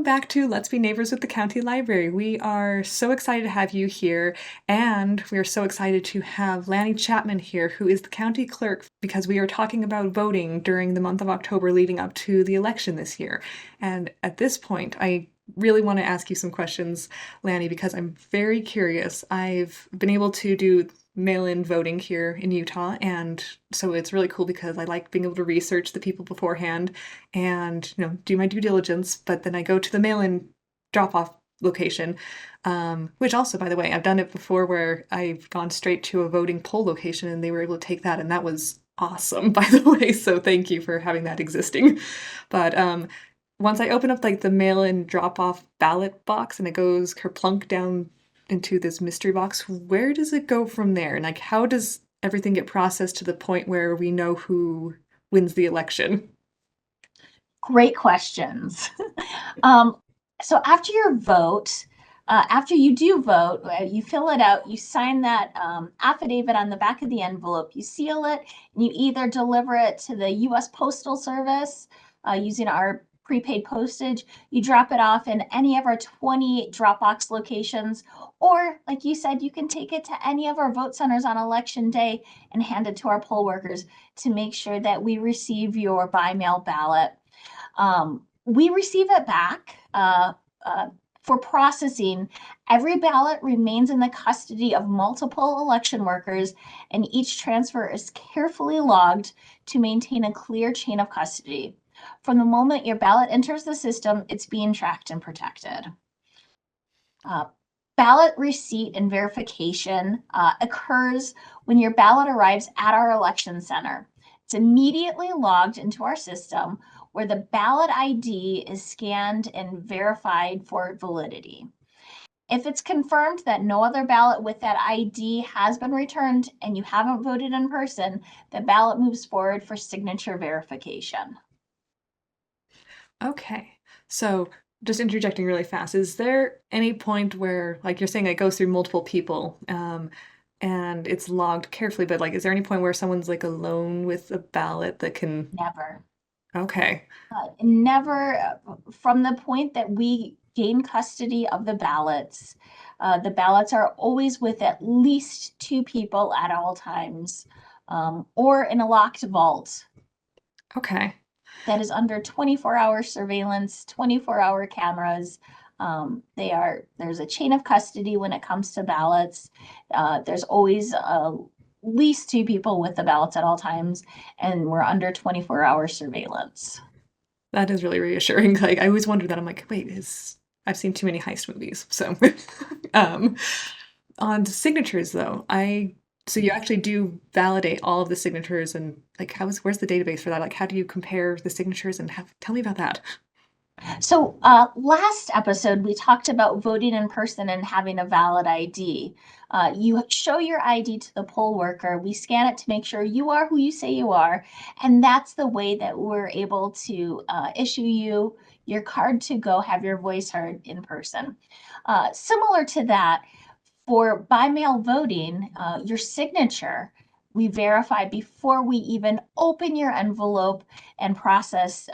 Welcome back to Let's Be Neighbors with the County Library. We are so excited to have you here, and we are so excited to have Lanny Chapman here, who is the County Clerk, because we are talking about voting during the month of October leading up to the election this year. And at this point, I really want to ask you some questions, Lanny, because I'm very curious. I've been able to do mail-in voting here in Utah, and so it's really cool because I like being able to research the people beforehand and do my due diligence. But then I go to the mail-in drop-off location, which also, by the way, I've done it before where I've gone straight to a voting poll location and they were able to take that, and that was awesome, by the way. So thank you for having that existing. But once I open up like the mail-in drop-off ballot box and it goes kerplunk down into this mystery box, where does it go from there? And like, how does everything get processed to the point where we know who wins the election? Great questions. So after your vote, after you do vote, you fill it out, you sign that affidavit on the back of the envelope, you seal it, and you either deliver it to the U.S. Postal Service using our prepaid postage, you drop it off in any of our 20 Dropbox locations, or like you said, you can take it to any of our vote centers on election day and hand it to our poll workers to make sure that we receive your by mail ballot. We receive it back for processing. Every ballot remains in the custody of multiple election workers, and each transfer is carefully logged to maintain a clear chain of custody. From the moment your ballot enters the system, it's being tracked and protected. Ballot receipt and verification occurs when your ballot arrives at our election center. It's immediately logged into our system where the ballot ID is scanned and verified for validity. If it's confirmed that no other ballot with that ID has been returned and you haven't voted in person, the ballot moves forward for signature verification. Okay, so just interjecting really fast, is there any point where, like you're saying, it goes through multiple people, and it's logged carefully, but like, is there any point where someone's like alone with a ballot that can? Never. Okay. Never, from the point that we gain custody of the ballots are always with at least two people at all times, or in a locked vault Okay. that is under 24-hour surveillance, 24-hour cameras. There's a chain of custody when it comes to ballots. There's always at least two people with the ballots at all times, and we're under 24-hour surveillance. That is really reassuring. Like, I always wondered that. I'm like, wait, I've seen too many heist movies. So, um, on signatures though, so you actually do validate all of the signatures, and like, where's the database for that? Like, how do you compare the signatures and tell me about that? So last episode, we talked about voting in person and having a valid ID. You show your ID to the poll worker. We scan it to make sure you are who you say you are. And that's the way that we're able to issue you your card to go have your voice heard in person. Similar to that, for by mail voting, your signature we verify before we even open your envelope and process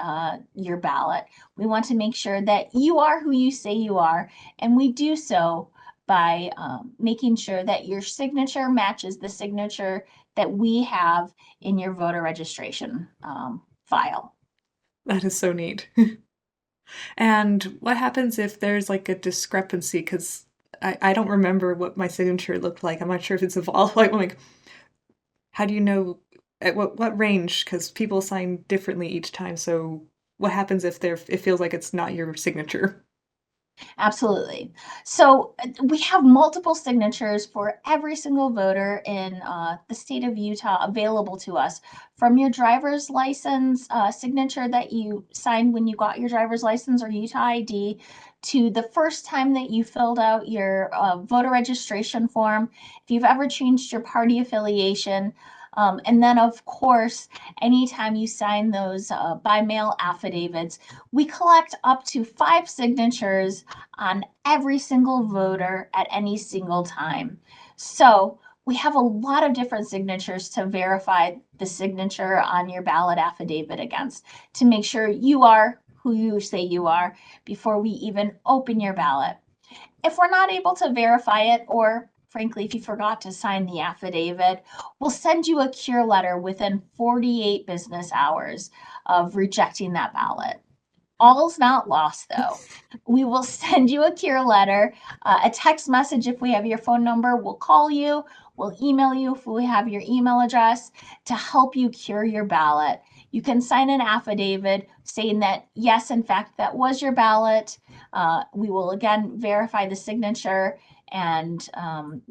your ballot. We want to make sure that you are who you say you are, and we do so by making sure that your signature matches the signature that we have in your voter registration file. That is so neat. And what happens if there's like a discrepancy? Because I don't remember what my signature looked like. I'm not sure if it's evolved. Like, I'm like, how do you know at what range? Because people sign differently each time. So what happens if it feels like it's not your signature? Absolutely. So we have multiple signatures for every single voter in the state of Utah available to us, from your driver's license signature that you signed when you got your driver's license or Utah ID, to the first time that you filled out your voter registration form, if you've ever changed your party affiliation. And then, of course, anytime you sign those by mail affidavits, we collect up to 5 signatures on every single voter at any single time. So we have a lot of different signatures to verify the signature on your ballot affidavit against, to make sure you are who you say you are before we even open your ballot. If we're not able to verify it, or frankly, if you forgot to sign the affidavit, we'll send you a cure letter within 48 business hours of rejecting that ballot. All's not lost, though. We will send you a cure letter, a text message if we have your phone number. We'll call you. We'll email you if we have your email address to help you cure your ballot. You can sign an affidavit saying that, yes, in fact, that was your ballot. We will again verify the signature and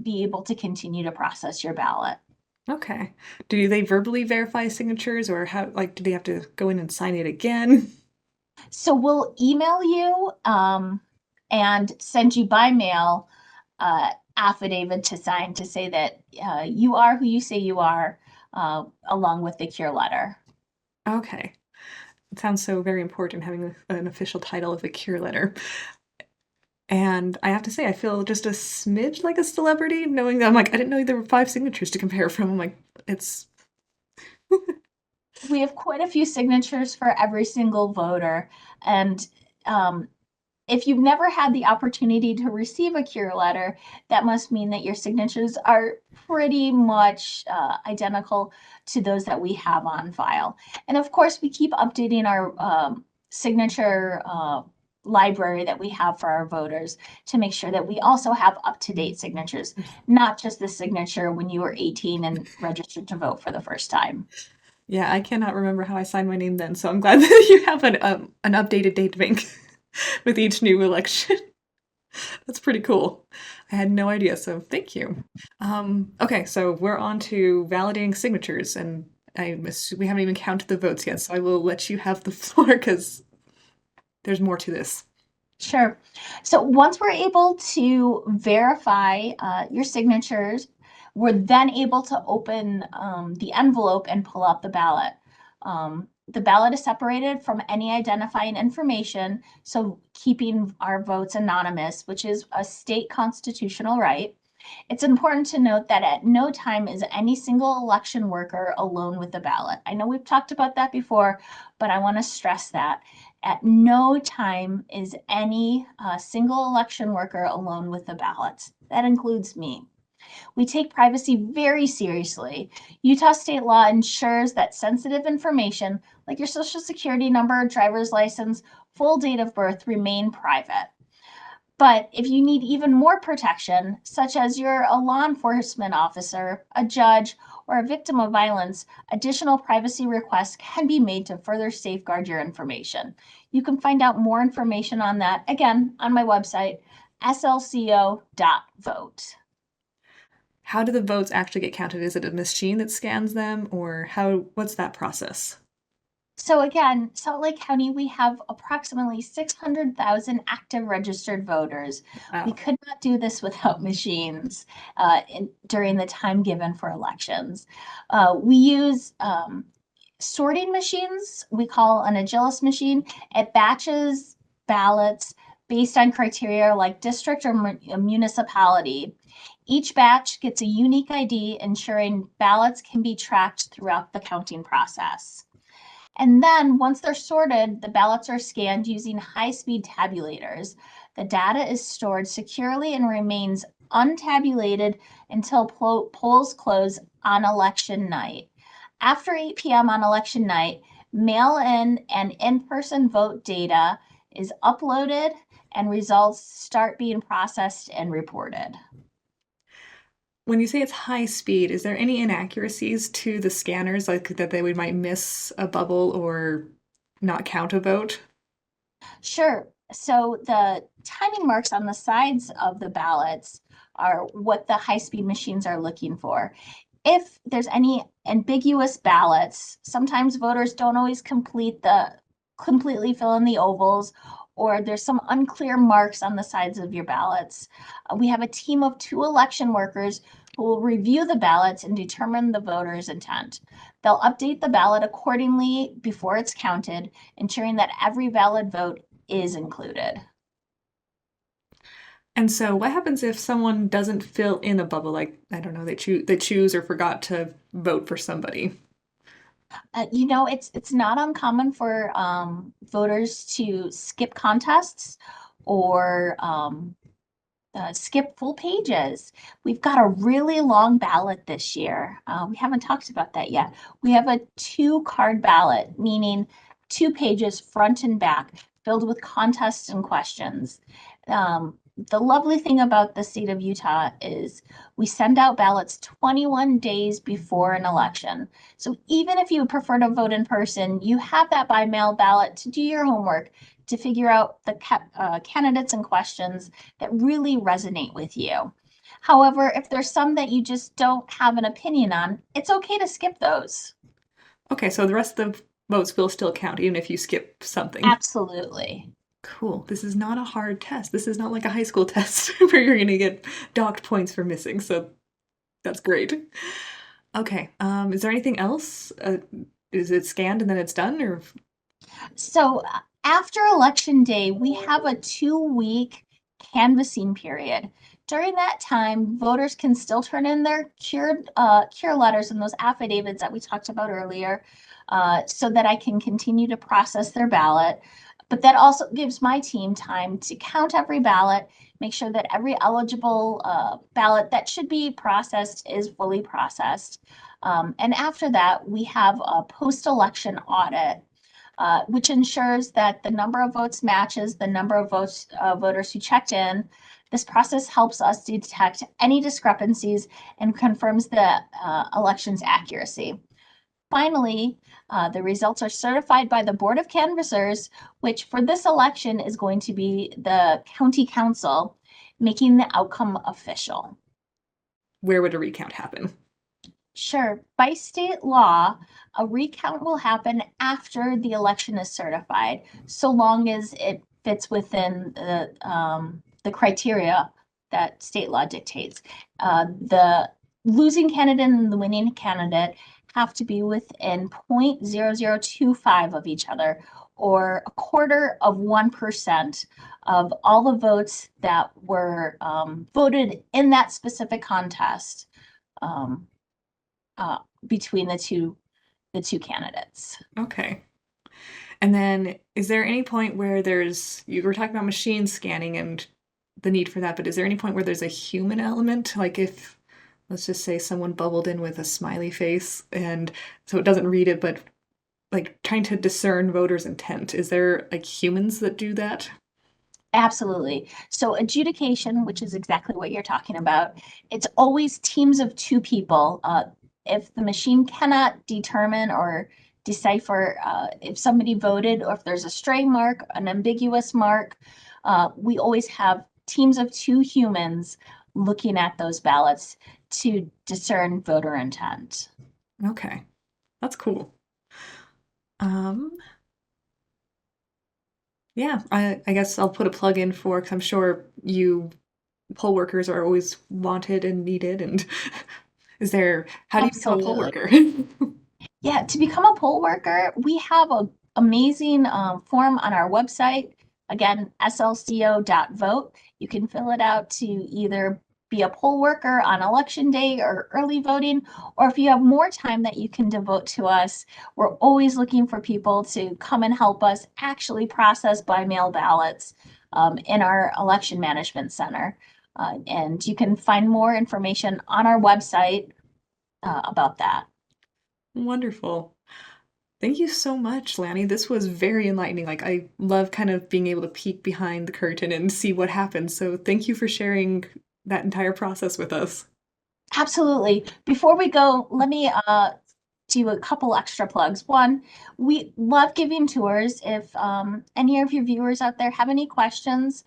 be able to continue to process your ballot. Okay. Do they verbally verify signatures, or how, like, do they have to go in and sign it again? So we'll email you and send you by mail affidavit to sign to say that you are who you say you are, along with the cure letter. Okay. It sounds so very important having an official title of a cure letter. And I have to say, I feel just a smidge like a celebrity knowing that I'm like, I didn't know there were 5 signatures to compare from. I'm like, it's We have quite a few signatures for every single voter. And um, if you've never had the opportunity to receive a cure letter, that must mean that your signatures are pretty much identical to those that we have on file. And of course, we keep updating our signature library that we have for our voters to make sure that we also have up-to-date signatures, not just the signature when you were 18 and registered to vote for the first time. yeah, I cannot remember how I signed my name then, so I'm glad that you have an updated date bank with each new election. That's pretty cool. I had no idea, so thank you. Okay, so we're on to validating signatures, and we haven't even counted the votes yet, so I will let you have the floor because there's more to this. Sure. So once we're able to verify your signatures, we're then able to open the envelope and pull out the ballot. The ballot is separated from any identifying information, so keeping our votes anonymous, which is a state constitutional right. It's important to note that at no time is any single election worker alone with the ballot. I know we've talked about that before, but I want to stress that. At no time is any single election worker alone with the ballots. That includes me. We take privacy very seriously. Utah state law ensures that sensitive information like your social security number, driver's license, full date of birth remain private. But if you need even more protection, such as you're a law enforcement officer, a judge, or a victim of violence, additional privacy requests can be made to further safeguard your information. You can find out more information on that, again, on my website, slco.vote. How do the votes actually get counted? Is it a machine that scans them, or what's that process? So again, Salt Lake County, we have approximately 600,000 active registered voters. We Wow. could not do this without machines during the time given for elections. We use sorting machines. We call an Agilis machine. It batches ballots based on criteria like district or municipality. Each batch gets a unique ID, ensuring ballots can be tracked throughout the counting process. And then once they're sorted, the ballots are scanned using high-speed tabulators. The data is stored securely and remains untabulated until polls close on election night. After 8 p.m. on election night, mail-in and in-person vote data is uploaded and results start being processed and reported. When you say it's high speed, is there any inaccuracies to the scanners, like that they might miss a bubble or not count a vote? Sure. So the timing marks on the sides of the ballots are what the high-speed machines are looking for. If there's any ambiguous ballots, sometimes voters don't always completely fill in the ovals, or there's some unclear marks on the sides of your ballots. We have a team of 2 election workers who will review the ballots and determine the voter's intent. They'll update the ballot accordingly before it's counted, ensuring that every valid vote is included. And so, what happens if someone doesn't fill in a bubble? Like, I don't know, they choose or forgot to vote for somebody. It's not uncommon for voters to skip contests or skip full pages. We've got a really long ballot this year. We haven't talked about that yet. We have a 2-card ballot, meaning 2 pages front and back, filled with contests and questions. The lovely thing about the state of Utah is we send out ballots 21 days before an election. So even if you prefer to vote in person, you have that by mail ballot to do your homework, to figure out the candidates and questions that really resonate with you. However, if there's some that you just don't have an opinion on, it's okay to skip those. Okay, so the rest of the votes will still count, even if you skip something. Absolutely. Cool. This is not a hard test. This is not like a high school test where you're going to get docked points for missing. So that's great. Okay. Is there anything else? Is it scanned and then it's done, or? So after election day, we have a 2-week canvassing period. During that time, voters can still turn in their cure letters and those affidavits that we talked about earlier, so that I can continue to process their ballot. But that also gives my team time to count every ballot, make sure that every eligible ballot that should be processed is fully processed. And after that, we have a post-election audit, which ensures that the number of votes matches the number of voters who checked in. This process helps us detect any discrepancies and confirms the election's accuracy. Finally, the results are certified by the Board of Canvassers, which for this election is going to be the County Council, making the outcome official. Where would a recount happen? Sure. By state law, a recount will happen after the election is certified, so long as it fits within the criteria that state law dictates. The losing candidate and the winning candidate have to be within 0.0025 of each other, or a quarter of 1% of all the votes that were voted in that specific contest. Um, Between the two candidates. Okay. And then is there any point where you were talking about machine scanning and the need for that, but is there any point where there's a human element? Like if, let's just say someone bubbled in with a smiley face and so it doesn't read it, but like trying to discern voters' intent. Is there like humans that do that? Absolutely. So adjudication, which is exactly what you're talking about, it's always teams of 2 people. If the machine cannot determine or decipher if somebody voted or if there's a stray mark, an ambiguous mark, we always have teams of 2 humans looking at those ballots to discern voter intent. Okay. That's cool. Um, yeah, I guess I'll put a plug in for, because I'm sure you poll workers are always wanted and needed. And how do you become a poll Absolutely. worker? Yeah, to become a poll worker, we have a amazing form on our website. Again, slco.vote. You can fill it out to either be a poll worker on election day or early voting, or if you have more time that you can devote to us, we're always looking for people to come and help us actually process by mail ballots in our election management center. And you can find more information on our website about that. Wonderful. Thank you so much, Lanny. This was very enlightening. Like, I love kind of being able to peek behind the curtain and see what happens. So, thank you for sharing that entire process with us. Absolutely. Before we go, let me do a couple extra plugs. One, we love giving tours. If any of your viewers out there have any questions,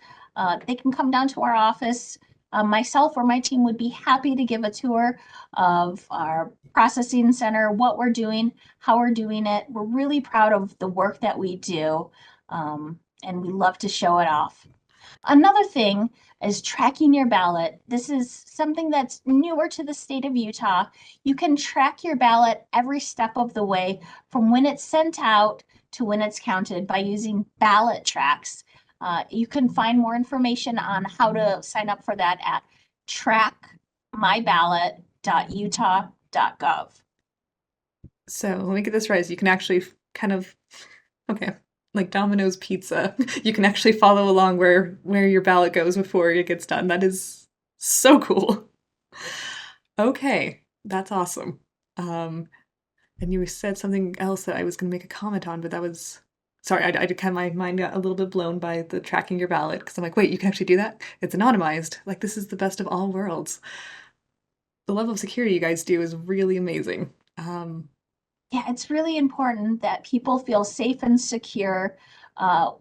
they can come down to our office. Myself or my team would be happy to give a tour of our processing center, what we're doing, how we're doing it. We're really proud of the work that we do, and we love to show it off. Another thing is tracking your ballot. This is something that's newer to the state of Utah. You can track your ballot every step of the way from when it's sent out to when it's counted by using ballot tracks. You can find more information on how to sign up for that at trackmyballot.utah.gov. So let me get this right. So you can actually kind of, okay, like Domino's pizza. You can actually follow along where your ballot goes before it gets done. That is so cool. Okay, that's awesome. Um, and you said something else that I was going to make a comment on, but that was sorry. I kind of my mind got a little bit blown by the tracking your ballot because I'm like, wait, you can actually do that? It's anonymized. Like this is the best of all worlds. The level of security you guys do is really amazing. Yeah, it's really important that people feel safe and secure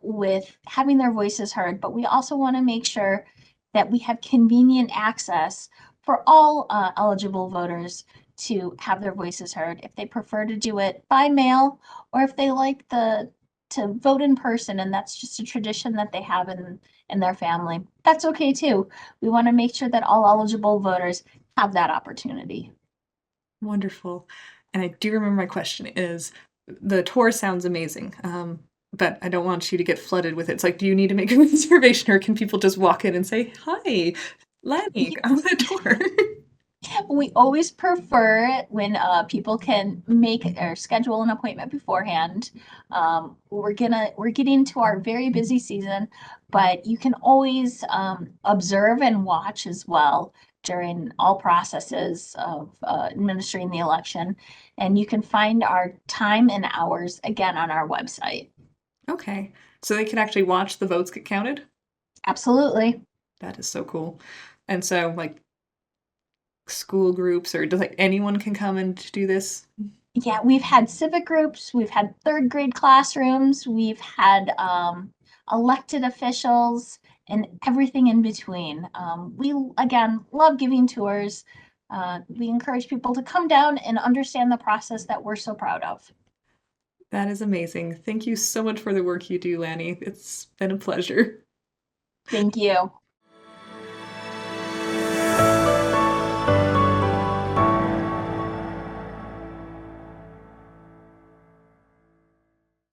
with having their voices heard, but we also want to make sure that we have convenient access for all eligible voters to have their voices heard. If they prefer to do it by mail, or if they like to vote in person, and that's just a tradition that they have in their family, that's okay too. We want to make sure that all eligible voters have that opportunity. Wonderful. And I do remember my question is the tour sounds amazing. But I don't want you to get flooded with it. It's like, do you need to make a reservation or can people just walk in and say, hi, Lanny, I want a tour? We always prefer it when people can make or schedule an appointment beforehand. We're getting to our very busy season, but you can always observe and watch as well during all processes of administering the election. And you can find our time and hours again on our website. Okay. So they can actually watch the votes get counted? Absolutely. That is so cool. And so, like, school groups or does like anyone can come and do this? Yeah, we've had civic groups, we've had third grade classrooms, we've had elected officials, and everything in between. We, again, love giving tours. We encourage people to come down and understand the process that we're so proud of. That is amazing. Thank you so much for the work you do, Lanny. It's been a pleasure. Thank you.